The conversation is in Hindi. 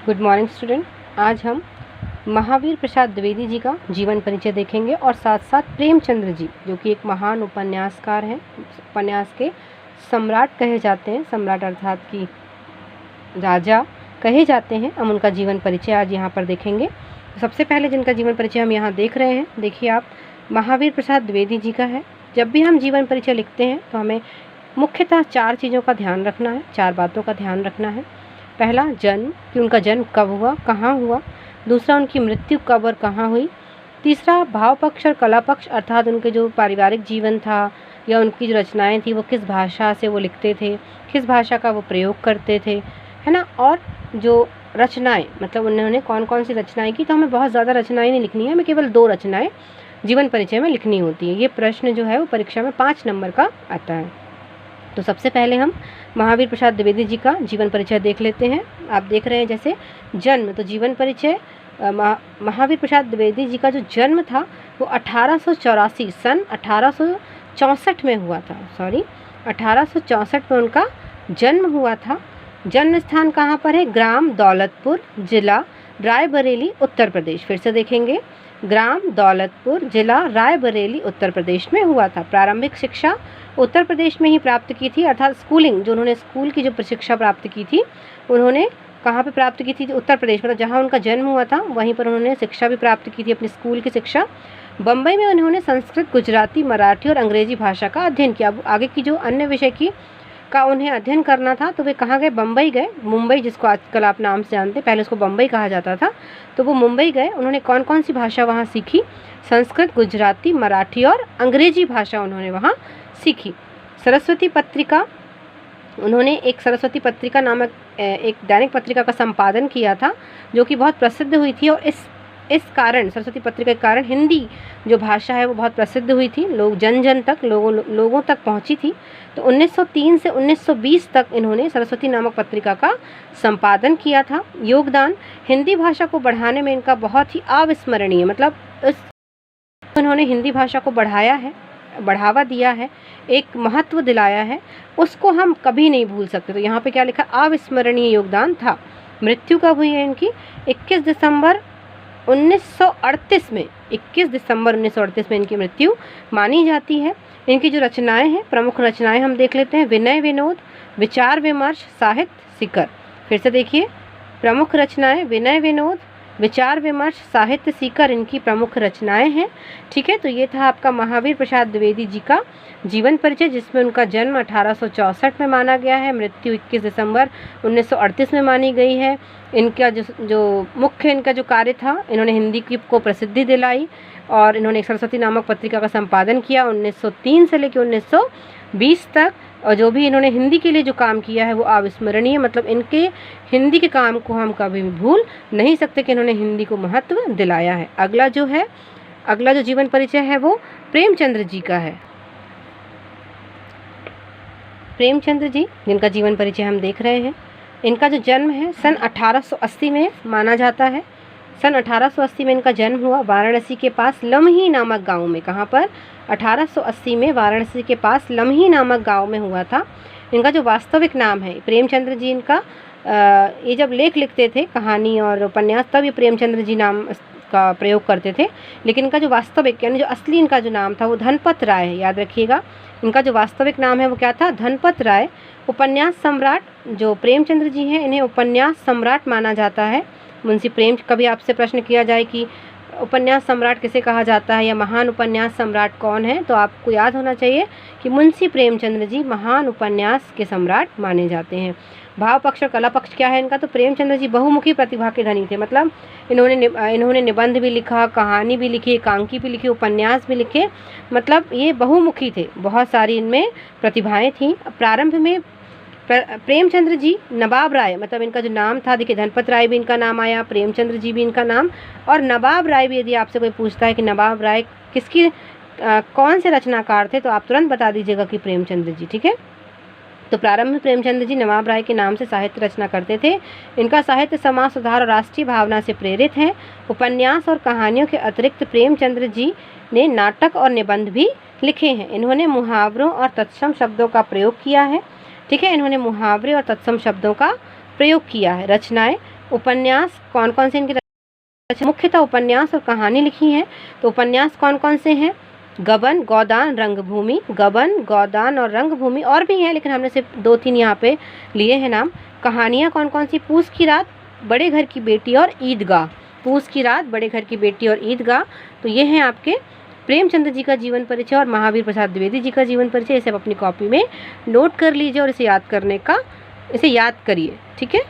Good morning student. आज हम महावीर प्रसाद द्विवेदी जी का जीवन परिचय देखेंगे और साथ साथ प्रेमचंद्र जी जो कि एक महान उपन्यासकार हैं, उपन्यास के सम्राट कहे जाते हैं, सम्राट अर्थात कि राजा कहे जाते हैं। हम उनका जीवन परिचय आज यहाँ पर देखेंगे। सबसे पहले जिनका जीवन परिचय हम यहाँ देख रहे हैं, देखिए आप, महावीर प्रसाद द्विवेदी जी का है। जब भी हम जीवन परिचय लिखते हैं तो हमें मुख्यतः 4 चीज़ों का ध्यान रखना है, 4 बातों का ध्यान रखना है। पहला, जन्म, कि उनका जन्म कब हुआ, कहाँ हुआ। दूसरा, उनकी मृत्यु कब और कहाँ हुई। तीसरा, भाव पक्ष और कला पक्ष, अर्थात उनके जो पारिवारिक जीवन था या उनकी जो रचनाएं थी वो किस भाषा से वो लिखते थे, किस भाषा का वो प्रयोग करते थे, है ना। और जो रचनाएं, मतलब उन्होंने कौन कौन सी रचनाएं की। तो हमें बहुत ज़्यादा रचनाएं नहीं लिखनी है, हमें केवल 2 रचनाएं जीवन परिचय में लिखनी होती है। ये प्रश्न जो है वो परीक्षा में 5 नंबर का आता है। तो सबसे पहले हम महावीर प्रसाद द्विवेदी जी का जीवन परिचय देख लेते हैं। आप देख रहे हैं जैसे जन्म, तो जीवन परिचय महावीर प्रसाद द्विवेदी जी का जो जन्म था वो 1884 सन 1864 में हुआ था। 1864 में उनका जन्म हुआ था। जन्म स्थान कहाँ पर है? ग्राम दौलतपुर, जिला रायबरेली, उत्तर प्रदेश। फिर से देखेंगे, ग्राम दौलतपुर, जिला रायबरेली, उत्तर प्रदेश में हुआ था। प्रारंभिक शिक्षा उत्तर प्रदेश में ही प्राप्त की थी, अर्थात स्कूलिंग, जो उन्होंने स्कूल की जो शिक्षा प्राप्त की थी उन्होंने कहाँ पे प्राप्त की थी? उत्तर प्रदेश, मतलब जहाँ उनका जन्म हुआ था वहीं पर उन्होंने शिक्षा भी प्राप्त की थी, अपनी स्कूल की शिक्षा। बम्बई में उन्होंने संस्कृत, गुजराती, मराठी और अंग्रेजी भाषा का अध्ययन किया। आगे की जो अन्य विषय की का उन्हें अध्ययन करना था तो वे कहाँ गए? बम्बई गए। मुंबई, जिसको आजकल आप नाम से जानते हैं, पहले उसको बम्बई कहा जाता था, तो वो मुंबई गए। उन्होंने कौन कौन सी भाषा वहाँ सीखी? संस्कृत, गुजराती, मराठी और अंग्रेजी भाषा उन्होंने वहाँ सीखी। सरस्वती पत्रिका, उन्होंने एक सरस्वती पत्रिका नामक एक दैनिक पत्रिका का संपादन किया था जो कि बहुत प्रसिद्ध हुई थी। और इस कारण, सरस्वती पत्रिका के कारण हिंदी जो भाषा है वो बहुत प्रसिद्ध हुई थी, लोग जन जन तक, लोगों तक पहुंची थी। तो 1903 से 1920 तक इन्होंने सरस्वती नामक पत्रिका का संपादन किया था। योगदान, हिंदी भाषा को बढ़ाने में इनका बहुत ही अविस्मरणीय, मतलब उन्होंने हिंदी भाषा को बढ़ाया है, बढ़ावा दिया है, एक महत्व दिलाया है, उसको हम कभी नहीं भूल सकते। तो यहाँ पे क्या लिखा? अविस्मरणीय योगदान था। मृत्यु कब हुई है इनकी? 21 दिसंबर 1938 में, 21 दिसंबर 1938 में इनकी मृत्यु मानी जाती है। इनकी जो रचनाएं हैं, प्रमुख रचनाएं हम देख लेते हैं। विनय विनोद, विचार विमर्श, साहित्य शिखर। फिर से देखिए, प्रमुख रचनाएं विनय विनोद, विचार विमर्श, साहित्य शिखर इनकी प्रमुख रचनाएं हैं। ठीक है, तो ये था आपका महावीर प्रसाद द्विवेदी जी का जीवन परिचय, जिसमें उनका जन्म 1864 में माना गया है, मृत्यु 21 दिसंबर 1938 में मानी गई है। इनका जो मुख्य इनका जो कार्य था, इन्होंने हिंदी की को प्रसिद्धि दिलाई और इन्होंने एक सरस्वती नामक पत्रिका का संपादन किया 1903 से लेकर 1920 तक। और जो भी इन्होंने हिंदी के लिए जो काम किया है वो अविस्मरणीय, मतलब इनके हिंदी के काम को हम कभी भी भूल नहीं सकते कि इन्होंने हिंदी को महत्व दिलाया है। अगला जो जीवन परिचय है वो प्रेमचंद्र जी का है। प्रेमचंद्र जी, जिनका जीवन परिचय हम देख रहे हैं, इनका जो जन्म है सन 1880 में माना जाता है। सन 1880 में इनका जन्म हुआ वाराणसी के पास लम्ही नामक गांव में। कहाँ पर? 1880 में वाराणसी के पास लम्ही नामक गांव में हुआ था। इनका जो वास्तविक नाम है प्रेमचंद्र जी, इनका ये जब लेख लिखते थे, कहानी और उपन्यास, तब ये प्रेमचंद्र जी नाम का प्रयोग करते थे। लेकिन इनका जो वास्तविक, यानी जो असली इनका जो नाम था वो धनपत राय है। याद रखिएगा, इनका जो वास्तविक नाम है वो क्या था? धनपत राय। उपन्यास सम्राट, जो प्रेमचंद्र जी हैं, इन्हें उपन्यास सम्राट माना जाता है। मुंशी प्रेम, कभी आपसे प्रश्न किया जाए कि उपन्यास सम्राट किसे कहा जाता है या महान उपन्यास सम्राट कौन है, तो आपको याद होना चाहिए कि मुंशी प्रेमचंद्र जी महान उपन्यास के सम्राट माने जाते हैं। भाव पक्ष और कला पक्ष क्या है इनका? तो प्रेमचंद्र जी बहुमुखी प्रतिभा के धनी थे, मतलब इन्होंने निबंध भी लिखा, कहानी भी लिखी, एकांकी भी लिखी, उपन्यास भी लिखे, मतलब ये बहुमुखी थे, बहुत सारी इनमें प्रतिभाएं थीं। प्रारंभ में प्रेमचंद्र जी नवाब राय, मतलब इनका जो नाम था, देखिए धनपत राय भी इनका नाम आया, प्रेमचंद्र जी भी इनका नाम, और नवाब राय भी। यदि आपसे कोई पूछता है कि नवाब राय किसकी कौन से रचनाकार थे, तो आप तुरंत बता दीजिएगा कि प्रेमचंद्र जी। ठीक है, तो प्रारंभ में प्रेमचंद्र जी नवाब राय के नाम से साहित्य रचना करते थे। इनका साहित्य समाज सुधार और राष्ट्रीय भावना से प्रेरित है। उपन्यास और कहानियों के अतिरिक्त प्रेमचंद्र जी ने नाटक और निबंध भी लिखे हैं। इन्होंने मुहावरों और तत्सम शब्दों का प्रयोग किया है। ठीक है, इन्होंने मुहावरे और तत्सम शब्दों का प्रयोग किया है। रचनाएं उपन्यास कौन कौन से इनके मुख्यतः उपन्यास और कहानी लिखी है। तो उपन्यास कौन कौन से हैं? गबन, गोदान, रंगभूमि। गबन, गोदान और रंगभूमि, और भी हैं लेकिन हमने सिर्फ 2-3 यहाँ पे लिए हैं नाम। कहानियाँ कौन कौन सी? पूस की रात, बड़े घर की बेटी और ईदगाह। पूस की रात, बड़े घर की बेटी और ईदगाह। तो ये हैं आपके प्रेमचंद जी का जीवन परिचय और महावीर प्रसाद द्विवेदी जी का जीवन परिचय। इसे आप अपनी कॉपी में नोट कर लीजिए और इसे याद करिए, ठीक है।